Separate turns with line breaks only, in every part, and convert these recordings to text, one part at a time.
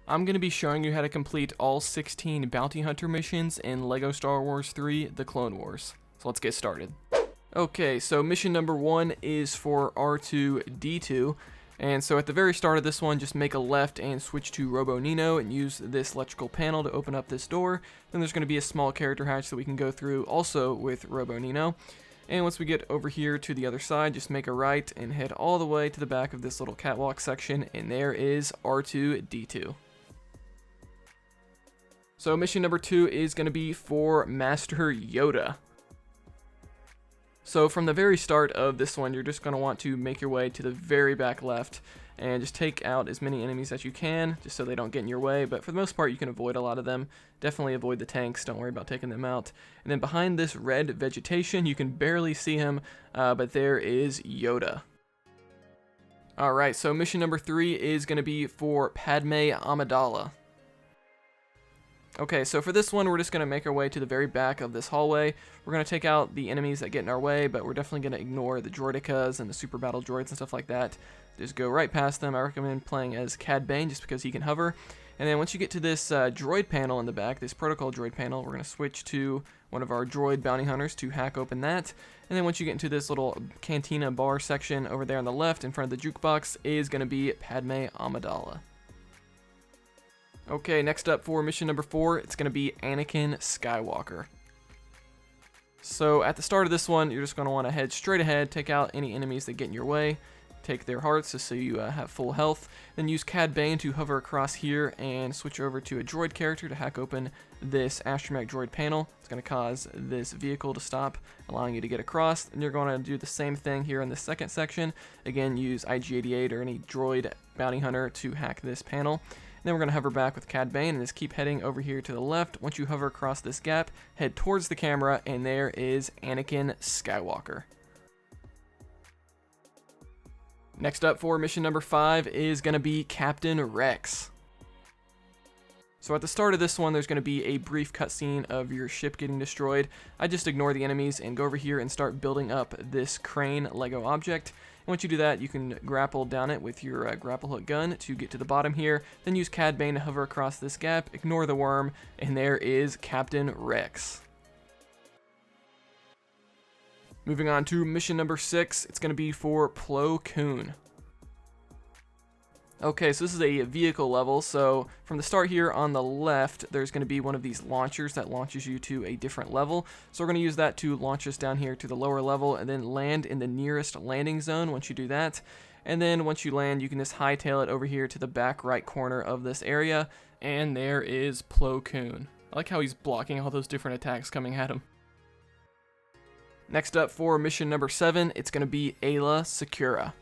I'm going to be showing you how to complete all 16 bounty hunter missions in LEGO Star Wars 3 The Clone Wars. So let's get started. Okay, so mission number 1 is for R2-D2. And so at the very start of this one, just make a left and switch to Robo Nino and use this electrical panel to open up this door. Then there's going to be a small character hatch that we can go through also with Robo Nino. And once we get over here to the other side, just make a right and head all the way to the back of this little catwalk section, and there is R2-D2. So mission number 2 is going to be for Master Yoda. So from the very start of this one, you're just going to want to make your way to the very back left and just take out as many enemies as you can, just so they don't get in your way. But for the most part, you can avoid a lot of them. Definitely avoid the tanks. Don't worry about taking them out. And then behind this red vegetation, you can barely see him, but there is Yoda. Alright, so mission number 3 is going to be for Padmé Amidala. Okay, so for this one, we're just going to make our way to the very back of this hallway. We're going to take out the enemies that get in our way, but we're definitely going to ignore the droidicas and the super battle droids and stuff like that. Just go right past them. I recommend playing as Cad Bane just because he can hover. And then once you get to this droid panel in the back, this protocol droid panel, we're going to switch to one of our droid bounty hunters to hack open that. And then once you get into this little cantina bar section over there on the left in front of the jukebox is going to be Padmé Amidala. Okay, next up for mission number 4, it's going to be Anakin Skywalker. So at the start of this one, you're just going to want to head straight ahead, take out any enemies that get in your way, take their hearts just so you have full health, then use Cad Bane to hover across here and switch over to a droid character to hack open this astromech droid panel. It's going to cause this vehicle to stop, allowing you to get across, and you're going to do the same thing here in the second section. Again, use IG-88 or any droid bounty hunter to hack this panel. Then we're going to hover back with Cad Bane and just keep heading over here to the left. Once you hover across this gap, head towards the camera, and there is Anakin Skywalker. Next up for mission number 5 is going to be Captain Rex. So at the start of this one, there's going to be a brief cutscene of your ship getting destroyed. I just ignore the enemies and go over here and start building up this crane Lego object. And once you do that, you can grapple down it with your grapple hook gun to get to the bottom here. Then use Cad Bane to hover across this gap, ignore the worm, and there is Captain Rex. Moving on to mission number 6, it's going to be for Plo Koon. Okay, so this is a vehicle level, so from the start here on the left, there's going to be one of these launchers that launches you to a different level. So we're going to use that to launch us down here to the lower level and then land in the nearest landing zone once you do that. And then once you land, you can just hightail it over here to the back right corner of this area, and there is Plo Koon. I like how he's blocking all those different attacks coming at him. Next up for mission number 7, it's going to be Aayla Secura.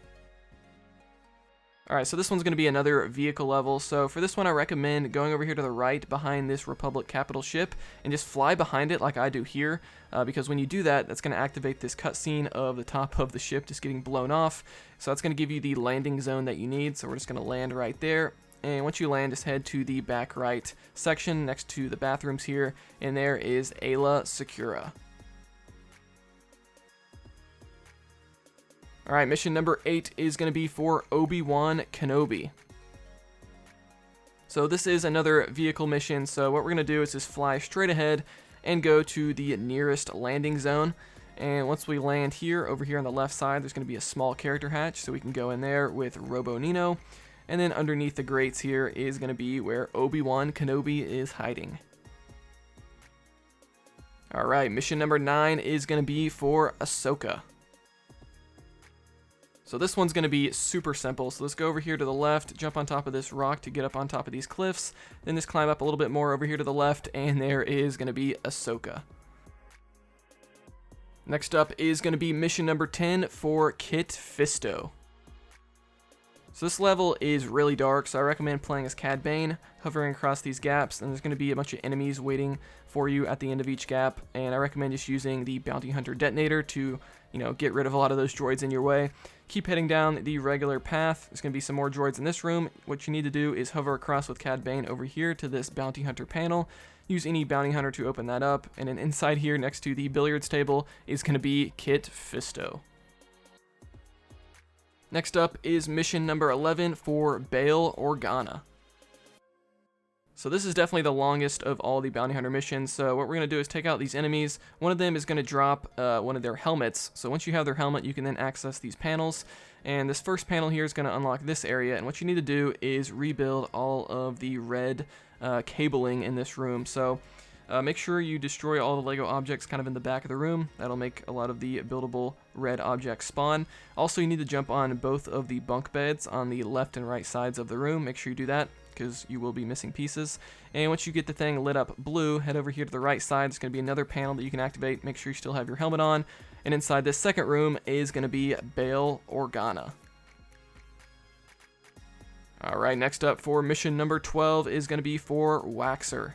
Alright, so this one's going to be another vehicle level. So for this one, I recommend going over here to the right behind this Republic capital ship and just fly behind it like I do here, because when you do that, that's going to activate this cutscene of the top of the ship just getting blown off. So that's going to give you the landing zone that you need. So we're just going to land right there. And once you land, just head to the back right section next to the bathrooms here, and there is Aayla Secura. Alright, mission number 8 is going to be for Obi-Wan Kenobi. So this is another vehicle mission, so what we're going to do is just fly straight ahead and go to the nearest landing zone. And once we land here, over here on the left side, there's going to be a small character hatch, so we can go in there with Robo Nino. And then underneath the grates here is going to be where Obi-Wan Kenobi is hiding. Alright, mission number 9 is going to be for Ahsoka. So this one's going to be super simple. So let's go over here to the left, jump on top of this rock to get up on top of these cliffs, then just climb up a little bit more over here to the left, and there is going to be Ahsoka. Next up is going to be mission number 10 for Kit Fisto. So this level is really dark, so I recommend playing as Cad Bane, hovering across these gaps, and there's going to be a bunch of enemies waiting for you at the end of each gap, and I recommend just using the Bounty Hunter Detonator to, get rid of a lot of those droids in your way. Keep heading down the regular path. There's going to be some more droids in this room. What you need to do is hover across with Cad Bane over here to this Bounty Hunter panel. Use any Bounty Hunter to open that up, and then inside here next to the billiards table is going to be Kit Fisto. Next up is mission number 11 for Bail Organa. So this is definitely the longest of all the bounty hunter missions. So what we're going to do is take out these enemies. One of them is going to drop one of their helmets. So once you have their helmet, you can then access these panels. And this first panel here is going to unlock this area. And what you need to do is rebuild all of the red cabling in this room. So make sure you destroy all the Lego objects kind of in the back of the room. That'll make a lot of the buildable red objects spawn. Also, you need to jump on both of the bunk beds on the left and right sides of the room. Make sure you do that, because you will be missing pieces. And once you get the thing lit up blue, head over here to the right side. There's going to be another panel that you can activate. Make sure you still have your helmet on. And inside this second room is going to be Bail Organa. Alright, next up for mission number 12 is going to be for Waxer.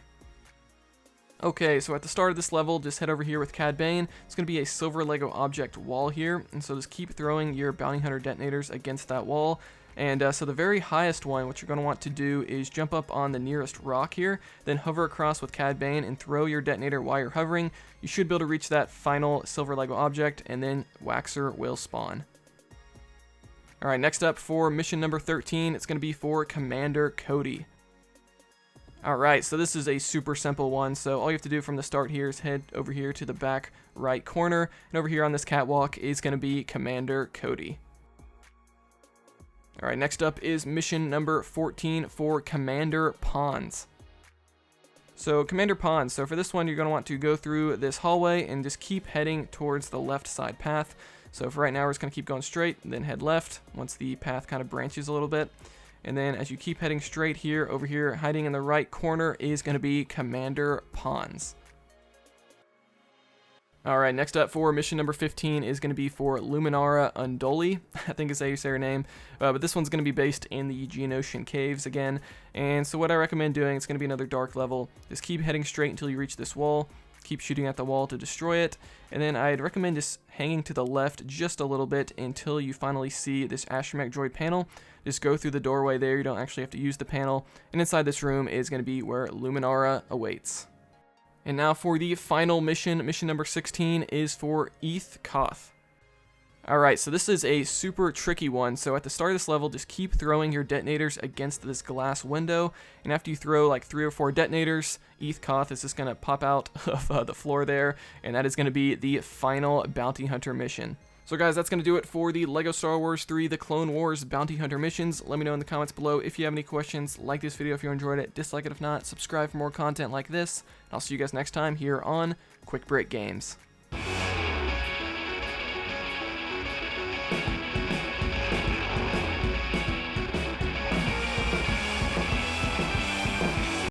Okay, so at the start of this level, just head over here with Cad Bane. It's going to be a silver Lego object wall here, and so just keep throwing your bounty hunter detonators against that wall. And so the very highest one, what you're going to want to do is jump up on the nearest rock here, then hover across with Cad Bane and throw your detonator while you're hovering. You should be able to reach that final silver Lego object, and then Waxer will spawn. Alright, next up for mission number 13, it's going to be for Commander Cody. Alright, so this is a super simple one, so all you have to do from the start here is head over here to the back right corner, and over here on this catwalk is going to be Commander Cody. Alright, next up is mission number 14 for Commander Pons. So Commander Pons, so for this one you're going to want to go through this hallway and just keep heading towards the left side path. So for right now we're just going to keep going straight, and then head left once the path kind of branches a little bit. And then as you keep heading straight here, over here, hiding in the right corner is going to be Commander Pons. Alright, next up for mission number 15 is going to be for Luminara Unduli, I think is how you say her name, but this one's going to be based in the Geonosian Caves again. And so what I recommend doing, it's going to be another dark level, is keep heading straight until you reach this wall, keep shooting at the wall to destroy it, and then I'd recommend just hanging to the left just a little bit until you finally see this astromech droid panel. Just go through the doorway there, you don't actually have to use the panel, and inside this room is going to be where Luminara awaits. And now for the final mission, mission number 16 is for Eeth Koth. Alright, so this is a super tricky one, so at the start of this level, just keep throwing your detonators against this glass window, and after you throw like 3 or 4 detonators, Eeth Koth is just going to pop out of the floor there, and that is going to be the final bounty hunter mission. So guys, that's going to do it for the LEGO Star Wars 3 The Clone Wars Bounty Hunter missions. Let me know in the comments below if you have any questions. Like this video if you enjoyed it, dislike it if not, subscribe for more content like this. I'll see you guys next time here on Quick Break Games.